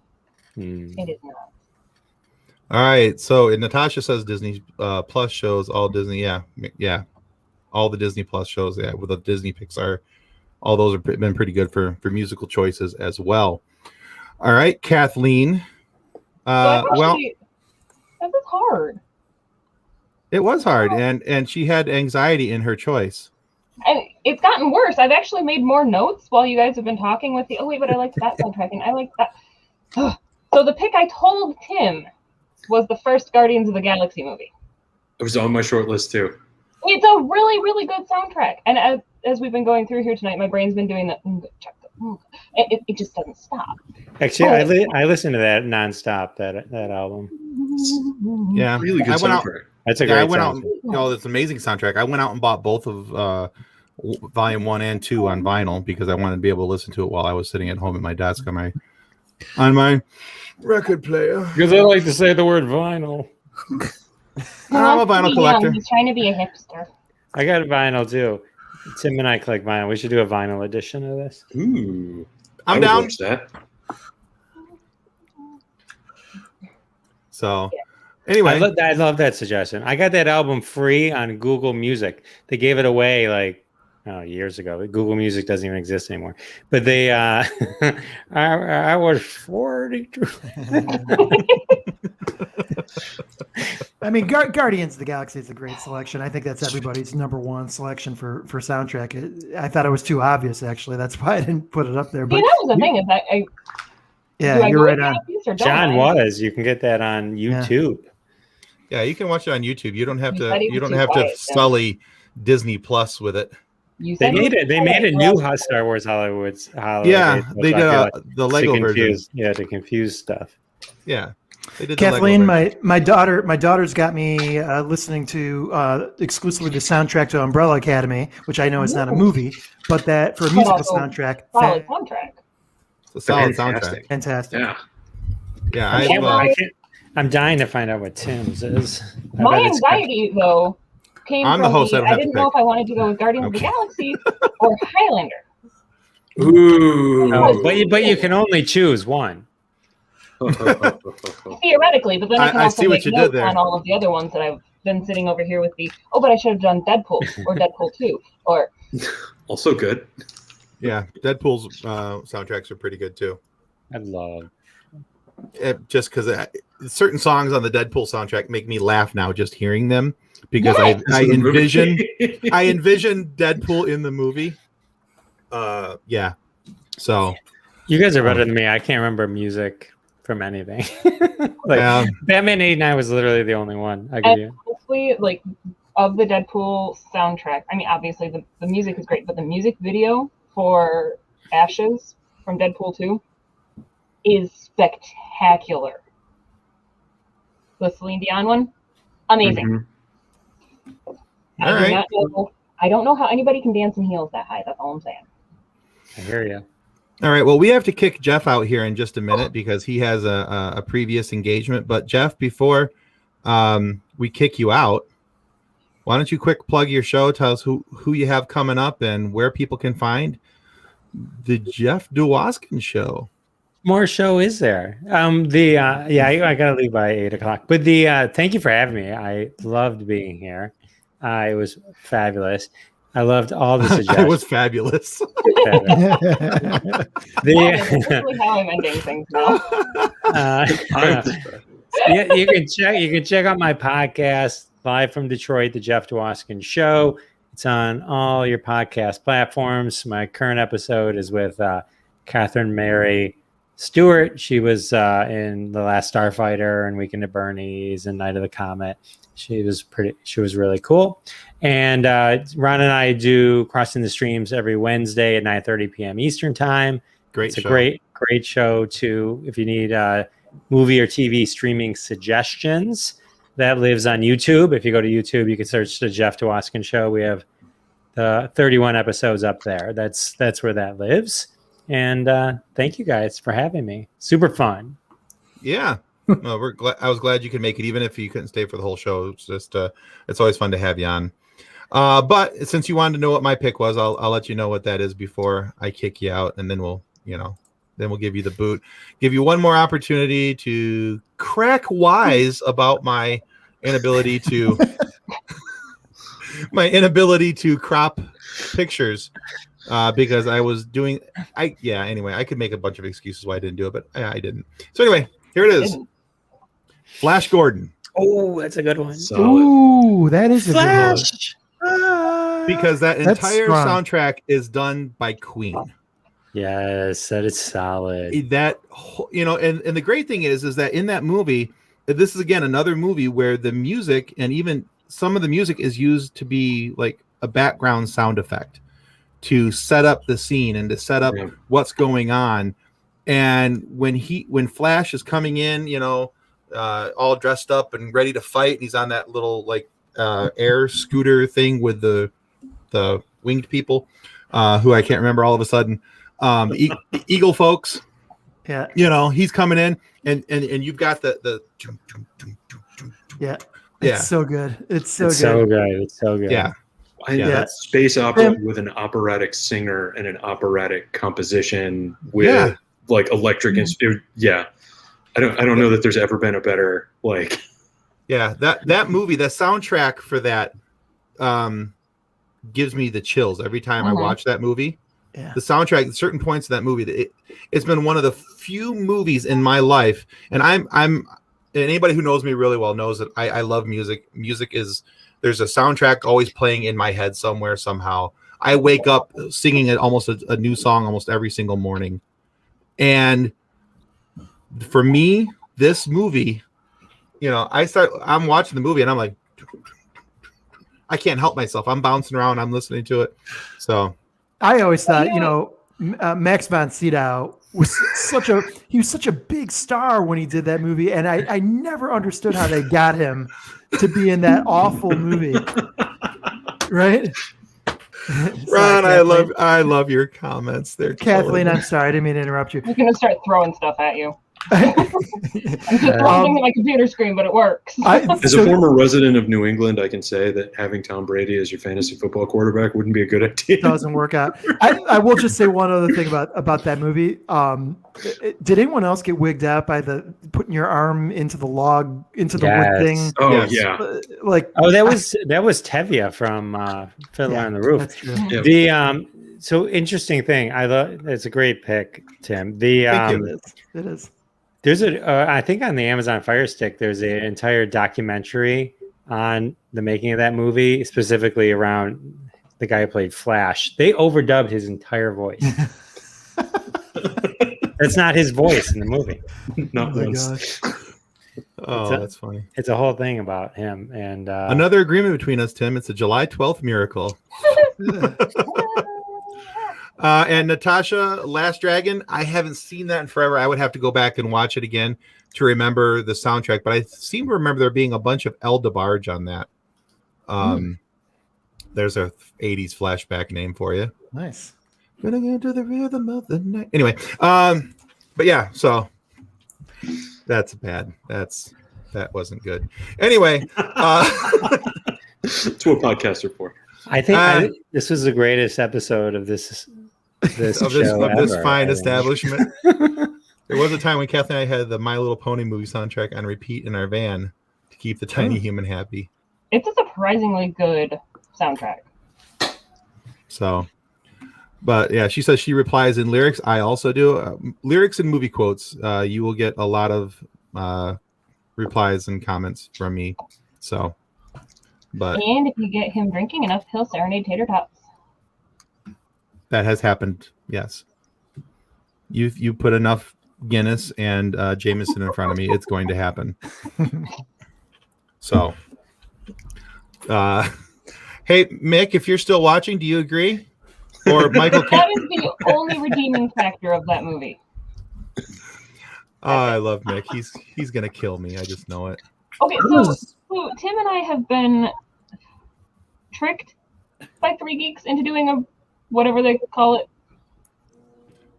Hmm. it is not. All right. So Natasha says Disney Plus shows all Disney. Yeah, all the Disney Plus shows. Yeah, with the Disney Pixar, all those have been pretty good for musical choices as well. All right, Kathleen. That was hard. It was hard, and she had anxiety in her choice. And it's gotten worse. I've actually made more notes while you guys have been talking with the. Oh wait, but I liked that soundtrack, and I like that. So the pick I told Tim was the first Guardians of the Galaxy movie. It was on my short list too. It's a really, really good soundtrack, and as we've been going through here tonight, my brain's been doing that. It just doesn't stop. Actually, I listened to that nonstop. That album. Yeah, Really good soundtrack. That's a great. I went out. soundtrack. It's an amazing soundtrack. I went out and bought both of Volume 1 and 2 on vinyl because I wanted to be able to listen to it while I was sitting at home at my desk on my record player. Because I like to say the word vinyl. I'm a vinyl collector. He's trying to be a hipster. I got a vinyl too. Tim and I collect vinyl. We should do a vinyl edition of this. Ooh, I'm I would down. watch that. So, anyway, I love that suggestion. I got that album free on Google Music. They gave it away like years ago. Google Music doesn't even exist anymore. But they, I was 42. I mean, Guardians of the Galaxy is a great selection. I think that's everybody's number one selection for soundtrack. I thought it was too obvious, actually. That's why I didn't put it up there. But that was the thing is that yeah, you're right on. John was. You can get that on YouTube. Yeah, you can watch it on YouTube. You don't have You said to. he You was don't too have to quiet, sully Disney Plus with it. They made a new Star Wars Hollywood. Yeah, they did the Lego version. Yeah, to confuse stuff. Yeah. Kathleen, my daughter's got me listening to exclusively the soundtrack to Umbrella Academy, which I know is not a movie, but that for a musical soundtrack. Solid soundtrack. It's a solid soundtrack. Fantastic. Yeah. I'm dying to find out what Tim's is. My anxiety, though, came I'm from the host. I didn't know if I wanted to go with Guardians of the Galaxy or Highlander. Ooh. No, but you can only choose one. Theoretically, but then I can I also see what make you did notes there. on all of the other ones that I've been sitting over here with but I should have done Deadpool or Deadpool 2 or Also good. Yeah, Deadpool's soundtracks are pretty good too. I love just because certain songs on the Deadpool soundtrack make me laugh now just hearing them because I envision Deadpool in the movie. Yeah. So you guys are better than me. I can't remember music from anything. Batman '89 was literally the only one I could do. Honestly, like of the Deadpool soundtrack, I mean, obviously the music is great, but the music video for Ashes from Deadpool 2 is spectacular. The Celine Dion one, amazing. Mm-hmm. I don't know how anybody can dance in heels that high. That's all I'm saying. I hear you. All right. Well, we have to kick Jeff out here in just a minute because he has a previous engagement. But Jeff, before we kick you out, why don't you quick plug your show? Tell us who you have coming up and where people can find the Jeff Dwoskin Show. More show is there? I gotta leave by 8:00. But thank you for having me. I loved being here. It was fabulous. I loved all the suggestions. It was fabulous. That's exactly how I'm ending things now. You can check out my podcast, Live from Detroit, the Jeff Dwoskin Show. It's on all your podcast platforms. My current episode is with Catherine Mary Stewart. She was in The Last Starfighter and Weekend at Bernie's and Night of the Comet. She was really cool. And Ron and I do Crossing the Streams every Wednesday at 9:30 p.m. Eastern time. It's a great show too. If you need movie or TV streaming suggestions, that lives on YouTube. If you go to YouTube, you can search the Jeff Dwoskin Show. We have the 31 episodes up there. That's where that lives. And thank you guys for having me. Super fun. Yeah. Well, I was glad you could make it, even if you couldn't stay for the whole show. It's just it's always fun to have you on. But since you wanted to know what my pick was, I'll let you know what that is before I kick you out, and then we'll give you the boot. Give you one more opportunity to crack wise about my inability to crop pictures. Because I was doing, anyway, I could make a bunch of excuses why I didn't do it, but I didn't. So anyway, here it is. Flash Gordon. Oh, that's a good one. Ooh, that is a Flash. good one. Because that That's entire strong. soundtrack is done by Queen. Yes, that is solid. That, and the great thing is that in that movie, this is again another movie where the music and even some of the music is used to be like a background sound effect to set up the scene and to set up what's going on. And when Flash is coming in, all dressed up and ready to fight, and he's on that little air scooter thing with the winged people, who I can't remember all of a sudden, the Eagle folks. Yeah, he's coming in, and you've got the yeah. It's so good. It's so good. It's so good. Yeah. That space opera with an operatic singer and an operatic composition with electric instrument. Yeah. I don't know that there's ever been a better that movie, the soundtrack for that gives me the chills every time I watch that movie. Yeah. The soundtrack at certain points of that movie, it's been one of the few movies in my life, and I'm anybody who knows me really well knows that I love music. Music is, there's a soundtrack always playing in my head somewhere, somehow. I wake up singing almost a new song almost every single morning. And for me, this movie, I'm watching the movie and I'm like, I can't help myself. I'm bouncing around. I'm listening to it. So I always thought, Max von Sydow was he was such a big star when he did that movie. And I never understood how they got him to be in that awful movie. Right? Ron, I love your comments there. Kathleen, I'm sorry, I didn't mean to interrupt you. I'm gonna start throwing stuff at you. I'm just throwing things at my computer screen, but it works. As a former resident of New England, I can say that having Tom Brady as your fantasy football quarterback wouldn't be a good idea. Doesn't work out. I will just say one other thing about that movie. Did anyone else get wigged out by the putting your arm into the log, into the wood thing? Oh, yes. yeah. That was Tevye from Fiddler on the Roof. That's true. Yeah. So interesting thing. I love. It's a great pick, Tim. It is. There's I think on the Amazon Fire Stick, there's an entire documentary on the making of that movie, specifically around the guy who played Flash. They overdubbed his entire voice. That's not his voice in the movie. Not Oh my once. gosh. That's funny. It's a whole thing about him. And Another agreement between us, Tim. It's a July 12th miracle. And Natasha, Last Dragon, I haven't seen that in forever. I would have to go back and watch it again to remember the soundtrack, but I seem to remember there being a bunch of El DeBarge on that. There's a 80s flashback name for you. Nice. Gonna get to the rhythm of the night. Anyway, but yeah, so that's bad. That wasn't good. Anyway, That's what podcasts are for. I think this was the greatest episode of this of this ever, fine I think. establishment. There was a time when Kathleen and I had the My Little Pony movie soundtrack on repeat in our van to keep the tiny human happy. It's a surprisingly good soundtrack. So, but yeah, she says she replies in lyrics. I also do lyrics and movie quotes. You will get a lot of replies and comments from me. So, but And if you get him drinking enough, he'll serenade tater tots. that has happened. Yes, you put enough Guinness and Jameson in front of me, it's going to happen. So, hey Mick, if you're still watching, do you agree? Or Michael? That is the only redeeming factor of that movie. Oh, I love Mick. He's gonna kill me. I just know it. Okay, so Tim and I have been tricked by Three Geeks into doing a whatever they call it.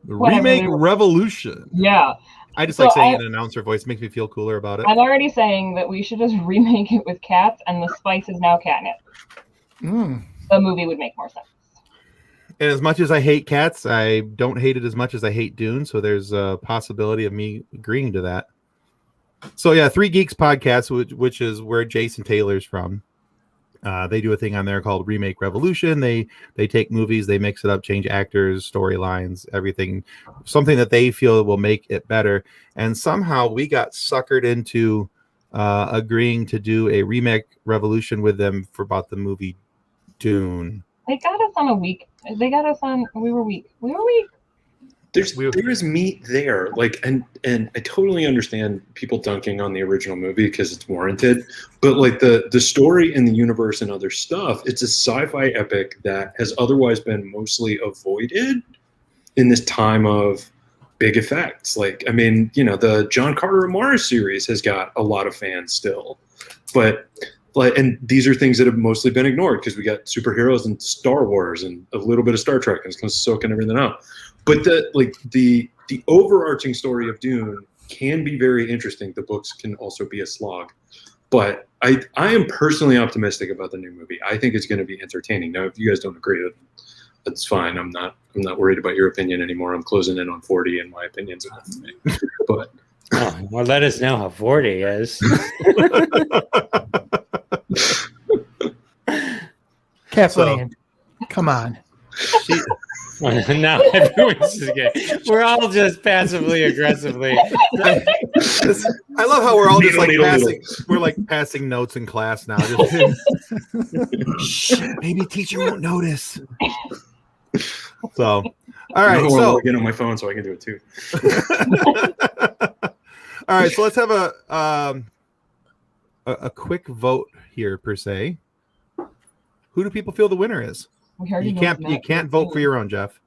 Whatever Remake they were- Revolution. Yeah. I just So like saying it in an announcer voice. Makes me feel cooler about it. I'm already saying that we should just remake it with cats, and the spice is now catnip. Mm. The movie would make more sense. And as much as I hate cats, I don't hate it as much as I hate Dune. So there's a possibility of me agreeing to that. So yeah, Three Geeks podcast, which is where Jason Taylor's from. They do a thing on there called Remake Revolution. They take movies, they mix it up, change actors, storylines, everything, something that they feel will make it better. And somehow we got suckered into agreeing to do a Remake Revolution with them for about the movie Dune. They got us on a week. They got us on. We were weak. There is meat there, like, and I totally understand people dunking on the original movie because it's warranted, but like the story and the universe and other stuff, it's a sci-fi epic that has otherwise been mostly avoided in this time of big effects. Like, I mean, you know, the John Carter of Mars series has got a lot of fans still, but like, and these are things that have mostly been ignored because we got superheroes and Star Wars and a little bit of Star Trek, and it's kind of soaking everything up. But the overarching story of Dune can be very interesting. The books can also be a slog. But I am personally optimistic about the new movie. I think it's going to be entertaining. Now, if you guys don't agree, that's fine. I'm not worried about your opinion anymore. I'm closing in on 40, and my opinion's enough for me. But well, let us know how 40 is. Kathleen, come on. Now everyone's just getting, we're all just passively aggressively. I love how we're all just like Needle, passing. We're like passing notes in class now. Just, shh, maybe teacher won't notice. So, all right. I So log in on my phone so I can do it too. all right. So let's have a quick vote here per se. Who do people feel the winner is? You can't vote for your own, Jeff.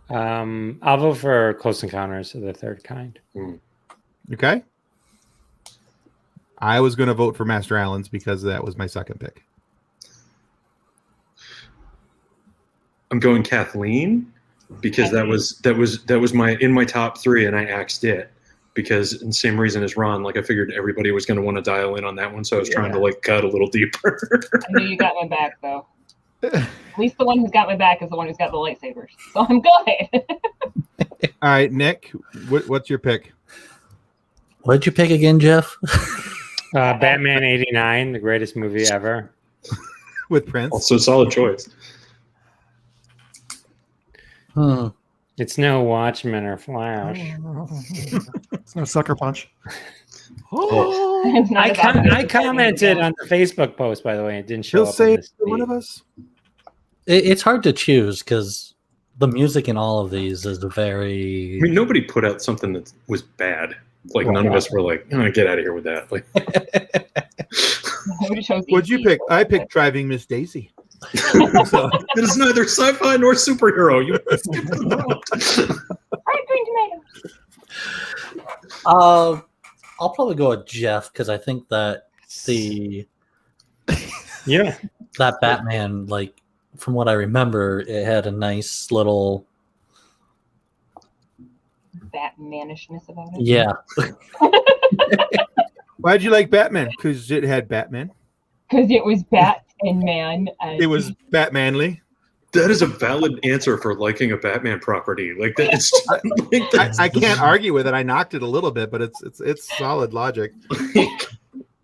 I'll vote for Close Encounters of the Third Kind. Okay. I was going to vote for Master Allen's because that was my second pick. I'm going Kathleen because that was my top 3, and I axed it because, and same reason as Ron, like I figured everybody was going to want to dial in on that one, so I was trying to like cut a little deeper. I knew you got my back though. At least the one who's got my back is the one who's got the lightsabers, so I'm good. All right, Nick, what's your pick? What did you pick again, Jeff? Batman '89, the greatest movie ever. With Prince. Also, solid choice. It's no Watchmen or Flash. It's no Sucker Punch. It's not about I commented on the Facebook post, by the way. It didn't show He'll up. say in this one feed. of us. It's hard to choose because the music in all of these is I very. mean, nobody put out something that was bad. Like none of us were like, oh, get out of here with that. Like, Nobody chose What'd you ET. pick? I picked Driving Miss Daisy. So, it is neither sci-fi nor superhero. You Fried green tomato. I'll probably go with Jeff because I think that that Batman, like from what I remember, it had a nice little Batmanishness about it. yeah. why'd you like Batman? Because it had Batman. Because it was Bat and Man. And It was Batmanly. That is a valid answer for liking a Batman property. Like that, it's I can't argue with it. I knocked it a little bit, but it's solid logic.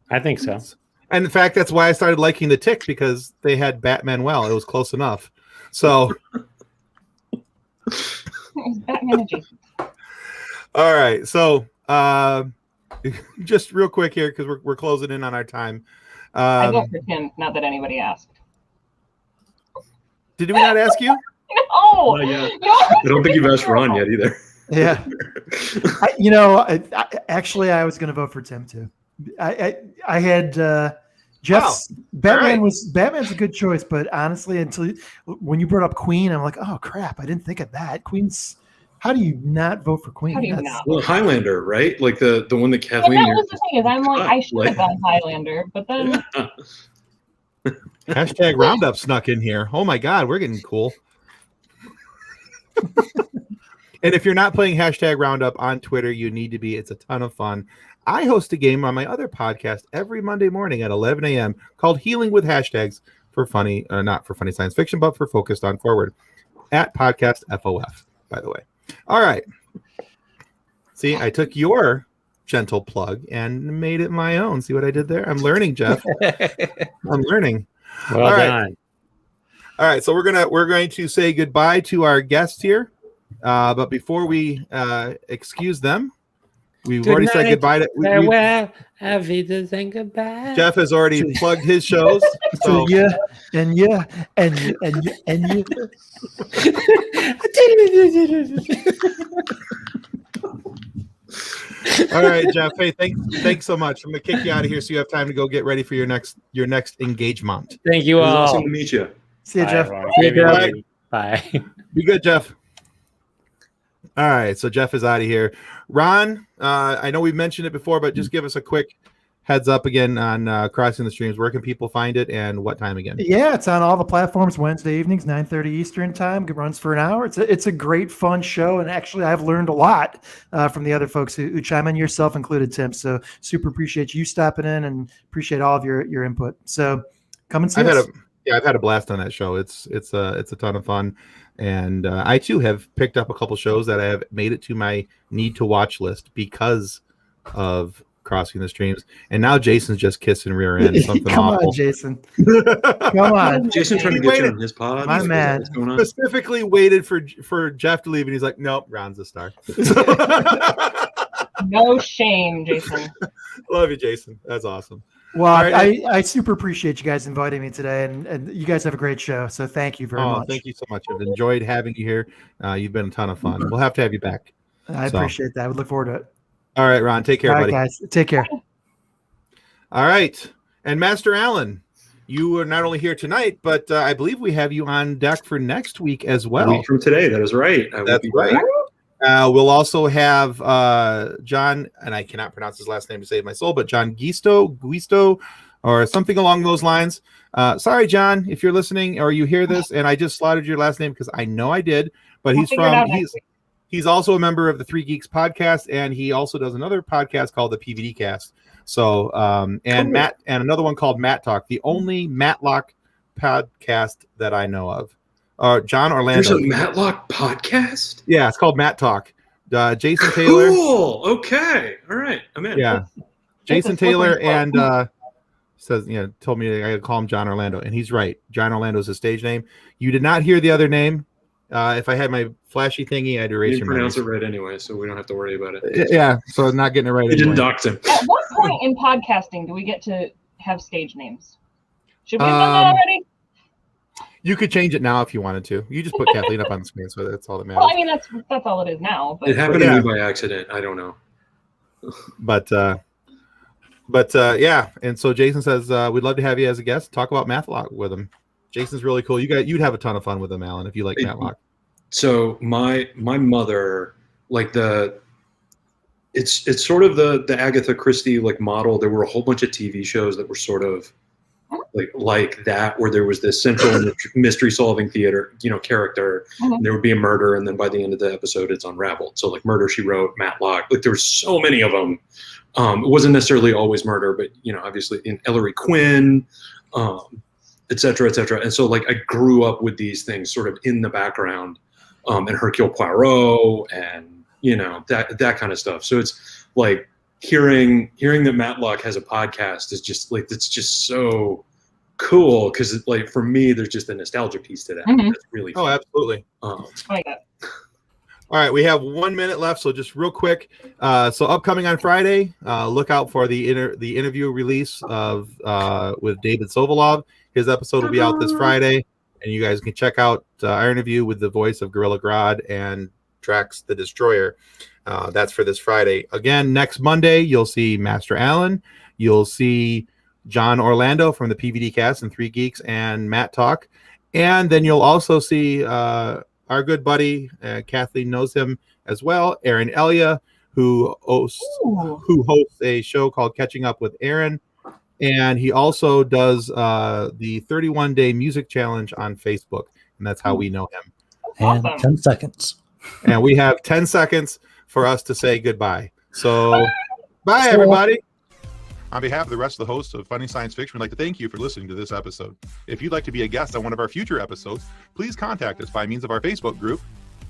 I think so. And in fact, that's why I started liking the Tick, because they had Batman well. It was close enough. So, it was Batman adjacent. all right. So, just real quick here, because we're closing in on our time. I vote for Tim, not that anybody asked. Did we not ask you? No! Not yet. No! I don't think you've asked Ron yet either. Yeah. Actually, I was going to vote for Tim too. I had Jeff's Batman right. Batman's a good choice, but honestly, when you brought up Queen, I'm like, oh crap, I didn't think of that. Queen's. How do you not vote for Queen? How do you not? Well, Highlander, right? Like the one that And Kathleen. that was the thing, is I'm like, I should have gone Highlander, but then Hashtag Roundup snuck in here. Oh my God, we're getting cool. And if you're not playing hashtag Roundup on Twitter, you need to be. It's a ton of fun. I host a game on my other podcast every Monday morning at 11 a.m. called Healing with Hashtags for funny, not for funny science fiction, but for Focused on Forward at Podcast FOF, by the way. All right. See, I took your gentle plug and made it my own. See what I did there? I'm learning, Jeff. I'm learning. Well All right. done. All right, so we're going to say goodbye to our guests here, but before we excuse them, we've already said goodbye to. Farewell, Avita, and goodbye. Jeff has already plugged his shows. So yeah. all right, Jeff. Hey, thanks so much. I'm gonna kick you out of here so you have time to go get ready for your next engagement. Thank you It was all. awesome to meet you. See you, Jeff. See you, Jeff. Bye. Be good, Jeff. All right, so Jeff is out of here. Ron, I know we've mentioned it before, but just give us a quick heads up again on Crossing the Streams. Where can people find it and what time again? Yeah, it's on all the platforms Wednesday evenings, 9:30 Eastern time. It runs for an hour. It's a great, fun show, and actually, I've learned a lot from the other folks who chime in, yourself included, Tim. So super appreciate you stopping in and appreciate all of your input. So come and see us. I've had a blast on that show. It's a ton of fun, and I too have picked up a couple shows that I have made it to my need to watch list because of Crossing the Streams. And now Jason's just kissing rear end. Something Come awful. on, Jason. Come on. Jason trying to get you on his pod. My man. What's going on? Specifically waited for Jeff to leave, and he's like, "Nope, Ron's a star." No shame, Jason. Love you, Jason. That's awesome. Well, right. I super appreciate you guys inviting me today, and you guys have a great show. So thank you very much. Thank you so much. I've enjoyed having you here. You've been a ton of fun. We'll have to have you back. I appreciate that. I would look forward to it. All right, Ron. Take care, All right, buddy. guys. Take care. All right. And Master Allen, you are not only here tonight, but I believe we have you on deck for next week as well. A week from today. That is right. That's right. We'll also have John, and I cannot pronounce his last name to save my soul, but John Guisto, or something along those lines. Sorry, John, if you're listening or you hear this, and I just slaughtered your last name because I know I did, but he's also a member of the Three Geeks podcast, and he also does another podcast called the PVD Cast. So, and Matt, and another one called Matt Talk, the only Matlock podcast that I know of. John Orlando. There's a Matlock podcast? Yeah, it's called Matt Talk. Jason Taylor. Cool. Okay. All right. I'm in. Yeah. Jason Taylor and told me I gotta call him John Orlando, and he's right. John Orlando is his stage name. You did not hear the other name. If I had my flashy thingy, I'd erase your pronounce it right anyway, so we don't have to worry about it. Yeah, so not getting it right. You didn't dox him. At what point in podcasting do we get to have stage names? Should we have done that already? You could change it now if you wanted to. You just put Kathleen up on the screen, so that's all that matters. Well, I mean that's all it is now. But It happened to me by accident. I don't know. But yeah, and so Jason says we'd love to have you as a guest. Talk about Matlock with him. Jason's really cool. You'd have a ton of fun with him, Alan, if you like Matlock. So my mother, like it's sort of the Agatha Christie like model. There were a whole bunch of TV shows that were sort of like that, where there was this central mystery solving theater, character. And there would be a murder, and then by the end of the episode, it's unraveled. So like Murder, She Wrote, Matlock. Like there were so many of them. It wasn't necessarily always murder, but obviously in Ellery Quinn, et cetera, et cetera. And so like I grew up with these things sort of in the background, and Hercule Poirot, and that kind of stuff. So it's like hearing that Matlock has a podcast is just like, it's just so cool, because like for me there's just a nostalgia piece to that. That's really fun. Absolutely. I like that. All right, we have 1 minute left, so just real quick. So upcoming on Friday, look out for the interview release of with David Sovolov. His episode will be out this Friday, and you guys can check out our interview with the voice of Gorilla Grodd and Drax the Destroyer. That's for this Friday. Again, next Monday, you'll see Master Allen. You'll see John Orlando from the PVD Cast and Three Geeks and Matt Talk. And then you'll also see our good buddy, Kathleen knows him as well, Aaron Elia, who hosts a show called Catching Up with Aaron. And he also does the 31-day music challenge on Facebook. And that's how we know him. And 10 seconds. And we have 10 seconds for us to say goodbye. So, bye, everybody. On behalf of the rest of the hosts of Funny Science Fiction, we'd like to thank you for listening to this episode. If you'd like to be a guest on one of our future episodes, please contact us by means of our Facebook group,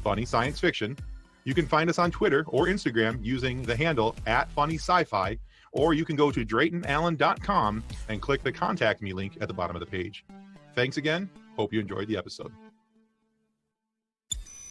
Funny Science Fiction. You can find us on Twitter or Instagram using the handle @FunnySciFi, or you can go to DraytonAllen.com and click the Contact Me link at the bottom of the page. Thanks again. Hope you enjoyed the episode.